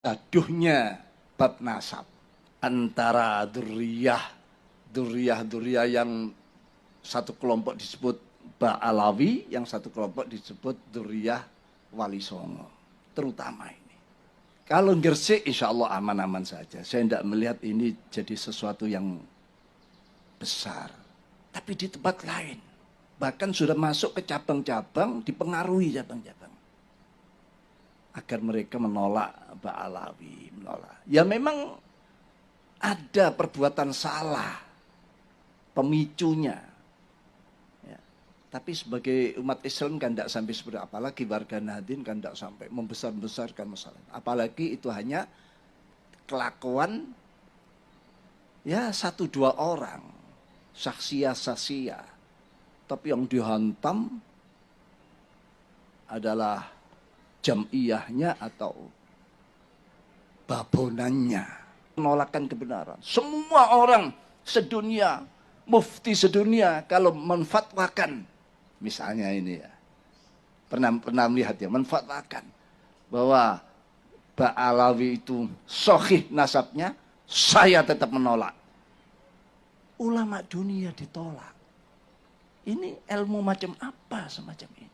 gaduhnya bab nasab antara duriyah yang satu kelompok disebut Ba'alawi, yang satu kelompok disebut duriyah Wali Songo, terutama ini. Kalau Gresik insya Allah aman-aman saja. Saya tidak melihat ini jadi sesuatu yang besar. Tapi di tempat lain, bahkan sudah masuk ke cabang-cabang, dipengaruhi cabang-cabang. Agar mereka menolak Ba'alawi, menolak. Ya memang ada perbuatan salah, pemicunya. Ya. Tapi sebagai umat Islam kan tidak sampai seperti, apalagi warga Nahdien kan tidak sampai membesar-besarkan masalah. Apalagi itu hanya kelakuan ya 1-2 orang, saksia. Tapi yang dihantam adalah jamiyahnya atau babonannya. Menolakkan kebenaran. Semua orang sedunia, mufti sedunia kalau menfatwakan, misalnya ini ya, pernah melihat ya, menfatwakan bahwa Ba'alawi itu sahih nasabnya, saya tetap menolak. Ulama dunia ditolak. Ini ilmu macam apa semacam ini?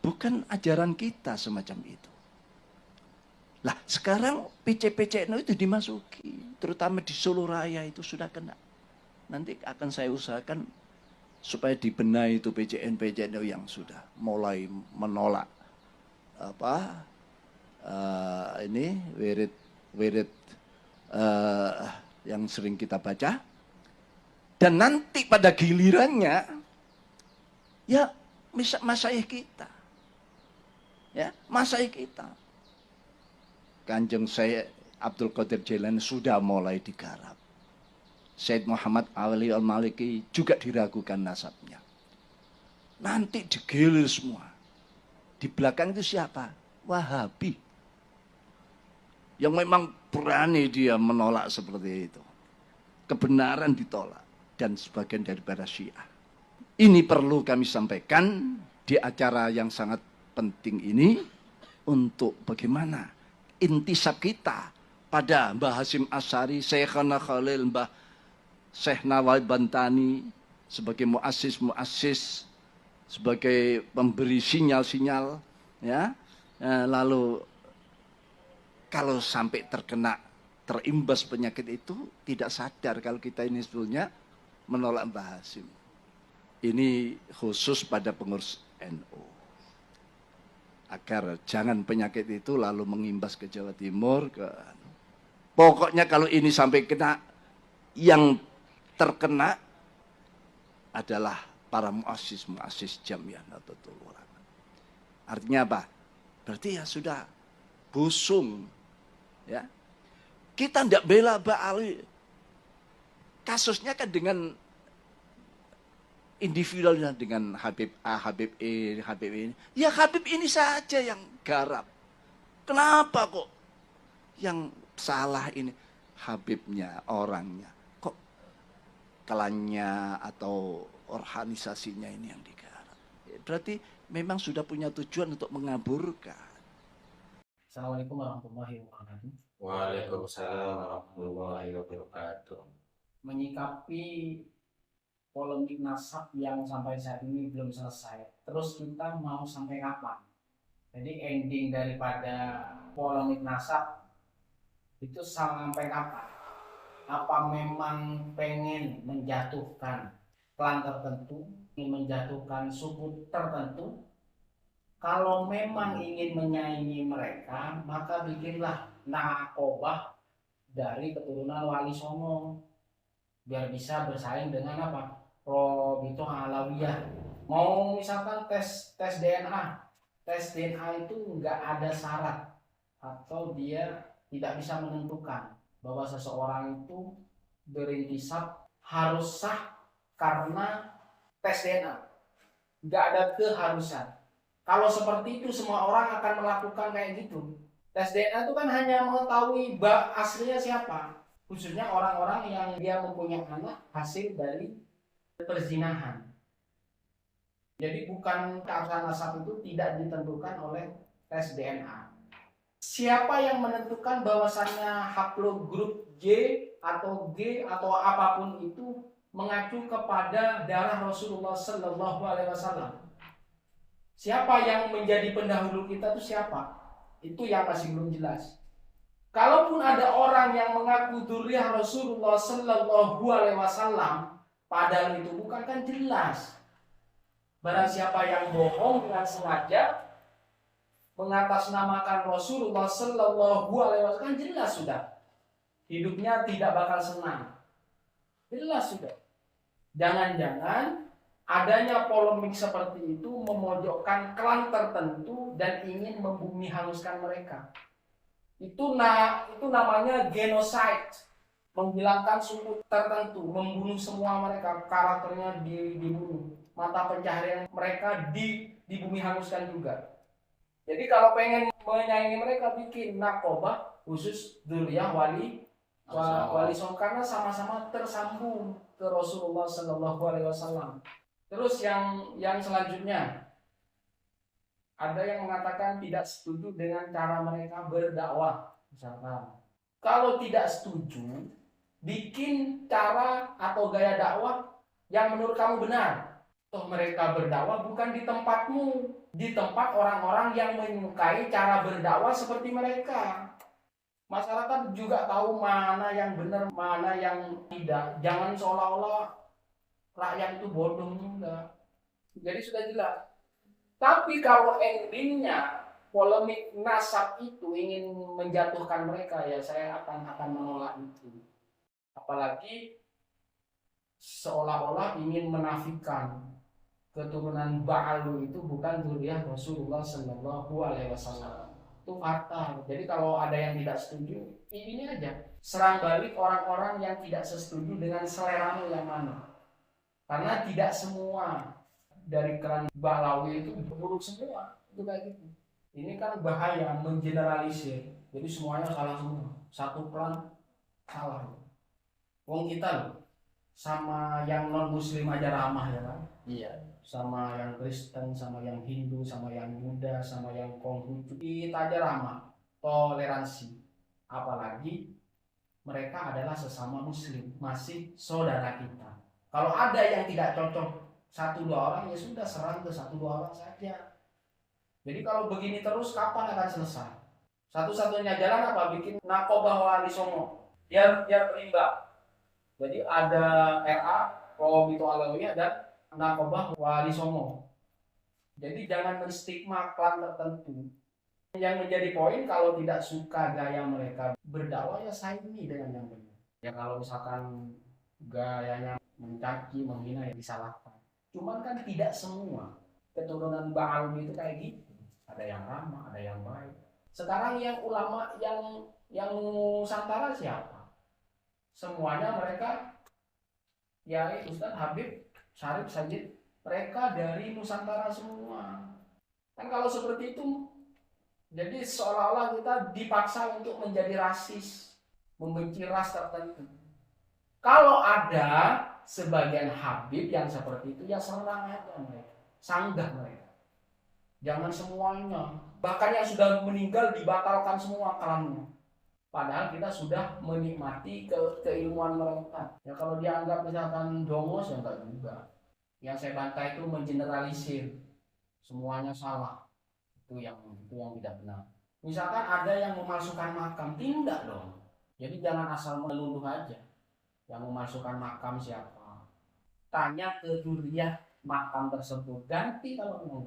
Bukan ajaran kita semacam itu. Lah sekarang PC-PC itu dimasuki, terutama di Solo Raya itu sudah kena. Nanti akan saya usahakan supaya dibenahi itu PCN yang sudah mulai menolak ini wirid yang sering kita baca. Dan nanti pada gilirannya ya masyayikh kita. Ya, masyayikh kita. Kanjeng Syekh Abdul Qadir Jailani sudah mulai digarap. Syed Muhammad Ali Al-Maliki juga diragukan nasabnya. Nanti digilir semua. Di belakang itu siapa? Wahabi. Yang memang berani dia menolak seperti itu. Kebenaran ditolak. Dan sebagian daripada Syiah. Ini perlu kami sampaikan di acara yang sangat penting ini. Untuk bagaimana intisab kita pada Mbah Hasyim Asy'ari, Syekhana Khalil, Mbah Syekh Nawawi Bantani sebagai muassis, sebagai pemberi sinyal-sinyal, ya. Lalu kalau sampai terimbas penyakit itu, tidak sadar kalau kita ini sebetulnya menolak Mbah Hasyim. Ini khusus pada pengurus NU. Agar jangan penyakit itu lalu mengimbas ke Jawa Timur. Pokoknya kalau ini sampai kena, yang terkena adalah para muassis Jamiyah Nahdlatul Ulama. Artinya apa? Berarti ya sudah busung. Ya. Kita tidak bela Ba'alawi. Kasusnya kan dengan individualnya, dengan Habib A, Habib E, Habib ini. Ya Habib ini saja yang garap. Kenapa kok yang salah ini Habibnya, orangnya? Kok klannya atau organisasinya ini yang digarap? Berarti memang sudah punya tujuan untuk mengaburkan. Assalamualaikum warahmatullahi wabarakatuh. Waalaikumsalam warahmatullahi wabarakatuh. Menyikapi polemik nasab yang sampai saat ini belum selesai, terus kita mau sampai kapan? Jadi ending daripada polemik nasab itu sampai kapan? Apa memang pengen menjatuhkan klan tertentu, ingin menjatuhkan suku tertentu? Kalau memang ingin menyaingi mereka, maka bikinlah nakobah dari keturunan Wali Songo biar bisa bersaing dengan apa? Robito Alawiyah. Mau misalkan tes DNA, tes DNA itu nggak ada syarat atau dia tidak bisa menentukan bahwa seseorang itu berintisab harus sah karena tes DNA. Nggak ada keharusan. Kalau seperti itu semua orang akan melakukan kayak gitu. Tes DNA itu kan hanya mengetahui aslinya siapa. Khususnya orang-orang yang dia mempunyai anak hasil dari perzinahan. Jadi bukan keabsahan nasab itu tidak ditentukan oleh tes DNA. Siapa yang menentukan bahwasannya haplogrup J atau G atau apapun itu mengacu kepada darah Rasulullah Sallallahu Alaihi Wasallam? Siapa yang menjadi pendahulu kita itu siapa? Itu yang masih belum jelas. Kalaupun ada orang yang mengaku dzurriyyah Rasulullah Sallallahu Alaihi Wasallam, padahal itu bukan, kan jelas. Barang siapa yang bohong dengan sengaja mengatasnamakan Rasulullah Sallallahu Alaihi Wasallam, kan jelas sudah. Hidupnya tidak bakal senang. Jelas sudah. Jangan-jangan adanya polemik seperti itu memojokkan klan tertentu dan ingin membumi hanguskan mereka. Itu namanya genocide, menghilangkan suku tertentu, membunuh semua mereka, karakternya dibunuh, mata pencaharian mereka dibumi hanguskan juga. Jadi kalau pengen menyaingi mereka, bikin nakobah khusus dzurriyyah wali Songo, karena sama-sama tersambung ke Rasulullah Sallallahu Alaihi Wasallam. Terus yang selanjutnya, ada yang mengatakan tidak setuju dengan cara mereka berdakwah. Misalkan, kalau tidak setuju, bikin cara atau gaya dakwah yang menurut kamu benar. Toh mereka berdakwah bukan di tempatmu, di tempat orang-orang yang menyukai cara berdakwah seperti mereka. Masyarakat juga tahu mana yang benar, mana yang tidak. Jangan seolah-olah rakyat itu bodoh, enggak. Jadi sudah jelas. Tapi kalau endingnya polemik nasab itu ingin menjatuhkan mereka, ya saya akan menolak itu. Apalagi seolah-olah ingin menafikan keturunan Ba'alu itu bukan dzurriyyah Rasulullah Sallallahu Alaihi Wasallam. Itu fatal. Jadi kalau ada yang tidak setuju, ini aja, serang balik orang-orang yang tidak setuju dengan seleramu yang mana. Karena tidak semua dari klan Ba'alawi itu buruk semua, itu kayak gitu. Ini kan bahaya mengeneralisir. Jadi semuanya salah semua. Satu klan salah. Wong kita loh, sama yang non muslim aja ramah ya kan? Iya. Sama yang Kristen, sama yang Hindu, sama yang Buddha, sama yang Konghucu, kita aja ramah, toleransi. Apalagi mereka adalah sesama muslim, masih saudara kita. Kalau ada yang tidak cocok satu dua orang, ya sudah, serang ke satu dua orang saja. Jadi kalau begini terus kapan akan selesai? Satu-satunya jalan apa? Bikin nakobah wali songo, biar berimbang. Jadi ada RA, Komito Alawiyah, dan nakobah wali songo. Jadi jangan menstigma klan tertentu. Yang menjadi poin, kalau tidak suka gaya mereka berdakwah, ya saingi dengan yang benar. Ya kalau misalkan gayanya mencaci, menghina, ya disalahkan. Cuman kan tidak semua keturunan Ba'alawi itu kayak gitu. Ada yang ramah, ada yang baik. Sekarang yang ulama yang Nusantara siapa? Semuanya mereka, ya Ustaz Habib Syarif Sajid, mereka dari Nusantara semua. Kan kalau seperti itu, jadi seolah-olah kita dipaksa untuk menjadi rasis, membenci ras tertentu. Kalau ada sebagian Habib yang seperti itu, ya serang aja mereka, sanggah mereka. Jangan semuanya. Bahkan yang sudah meninggal dibatalkan semua klannya. Padahal kita sudah menikmati keilmuan mereka. Ya kalau dianggap misalkan dongos, ya enggak juga. Yang saya bantah itu mengeneralisir, semuanya salah. Itu yang tidak benar. Misalkan ada yang memasukkan makam, tindak dong. Jadi jangan asal meluluh aja. Yang memasukkan makam siapa? Tanya ke dzurriyyah makam tersebut, ganti kalau mau.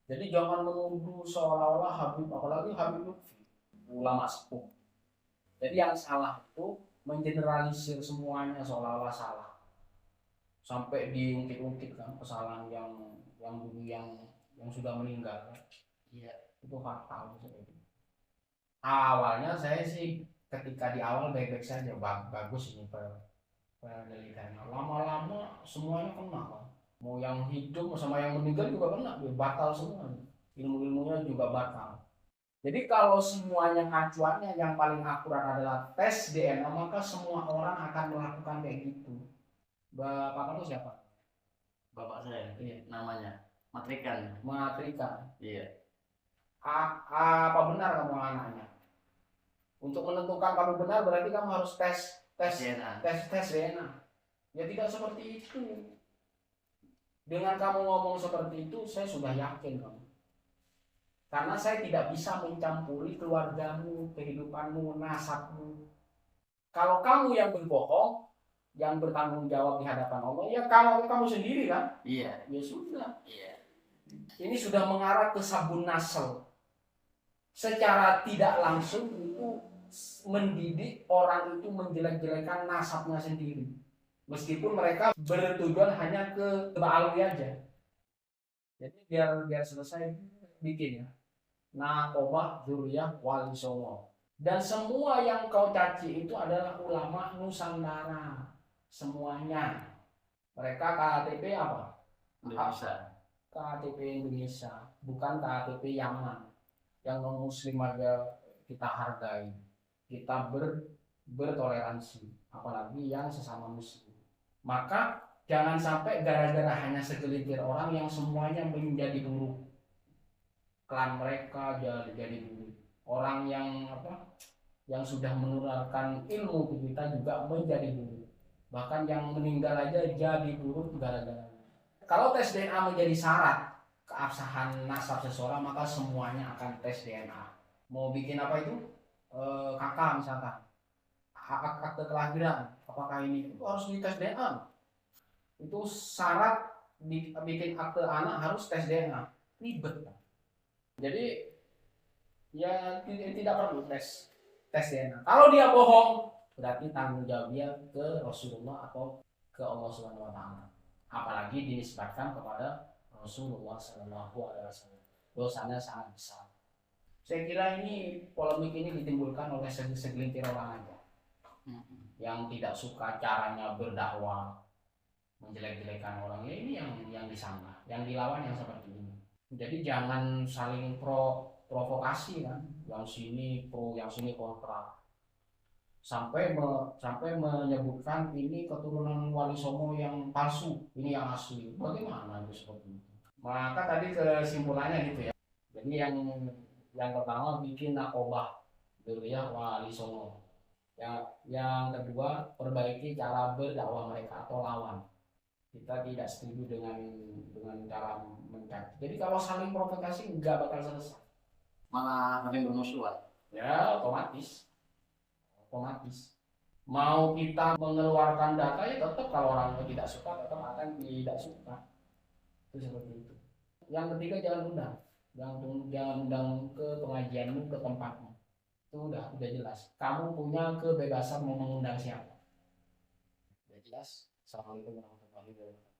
Jadi jangan menuduh seolah-olah Habib, apalagi Habib Lutfi, ulama sepuh. Jadi yang salah itu mengeneralisir semuanya seolah-olah salah. Sampai diungkit-ungkit kan kesalahan yang dulu yang sudah meninggal. Iya, itu fatal seperti itu. Awalnya saya sih ketika di awal baik-baik saja, bagus ini penelitiannya. Lama-lama semuanya kena kan. Mau yang hidup sama yang meninggal juga kena, batal semua. Ilmu-ilmunya juga batal. Jadi kalau semuanya acuannya yang paling akurat adalah tes DNA, maka semua orang akan melakukan kayak gitu. Bapak kamu siapa? Bapak saya, Iya. namanya Matrikan. Matrika. Iya. Apa benar kamu anaknya? Untuk menentukan kamu benar berarti kamu harus tes DNA. DNA. Ya tidak seperti itu. Dengan kamu ngomong seperti itu, saya sudah yakin kamu. Karena saya tidak bisa mencampuri keluargamu, kehidupanmu, nasabmu. Kalau kamu yang berbohong, yang bertanggung jawab di hadapan Allah, ya kamu sendiri kan? Iya. Ya sudah. Iya. Ini sudah mengarah ke sabun nasel. Secara tidak langsung itu mendidik orang itu menjelek-jelekan nasabnya sendiri. Meskipun mereka bertujuan hanya ke ba'alwi aja. Jadi biar selesai bikin ya. Naqobah Dzurriyyah Wali Songo. Dan semua yang kau caci itu adalah ulama Nusantara. Semuanya. Mereka KTP apa? Indonesia. KTP Indonesia, bukan KTP Yaman. Yang non muslim aja kita hargai. Kita bertoleransi, apalagi yang sesama muslim. Maka jangan sampai gara-gara hanya segelintir orang yang semuanya menjadi buruk. Klan mereka jadi buruk. Orang yang yang sudah menularkan ilmu ke kita juga menjadi buruk. Bahkan yang meninggal aja jadi buruk gara-gara. Kalau tes DNA menjadi syarat keabsahan nasab seseorang, maka semuanya akan tes DNA. Mau bikin apa itu? Kakak misalkan, akte kelahiran, apakah ini itu harus dites DNA? Itu syarat bikin akte anak harus tes DNA. Ribet. Jadi ya tidak perlu tes DNA. Kalau dia bohong, berarti tanggung jawabnya ke Rasulullah atau ke Allah Subhanahu wa taala. Apalagi dinisbatkan kepada Rasulullah Sallallahu Alaihi Wasallam, dosanya sangat besar. Saya kira ini polemik ini ditimbulkan oleh segelintir orang aja yang tidak suka caranya berdakwah, menjelek-jelekan orang. Ya ini yang disanggah, yang dilawan yang seperti ini. Jadi jangan saling provokasi kan, yang sini pro, yang sini kontra. Sampai menyebutkan ini keturunan Wali Songo yang palsu, ini yang asli. Bagaimana itu seperti itu? Maka tadi kesimpulannya gitu ya. Jadi yang pertama bikin Naqobah Dzurriyyah Wali Songo. Yang kedua perbaiki cara berdakwah mereka atau lawan. Kita tidak setuju dengan cara mencaci. Jadi kalau saling provokasi nggak bakal selesai. Malah kami bermusuhan. Ya otomatis. Mau kita mengeluarkan data ya tetap kalau orang itu tidak suka tetap akan tidak suka. Itu seperti itu. Yang ketiga jangan undang ke pengajianmu, ke tempatmu. Itu udah jelas. Kamu punya kebebasan mau mengundang siapa. Udah jelas. Assalamualaikum warahmatullahi wabarakatuh.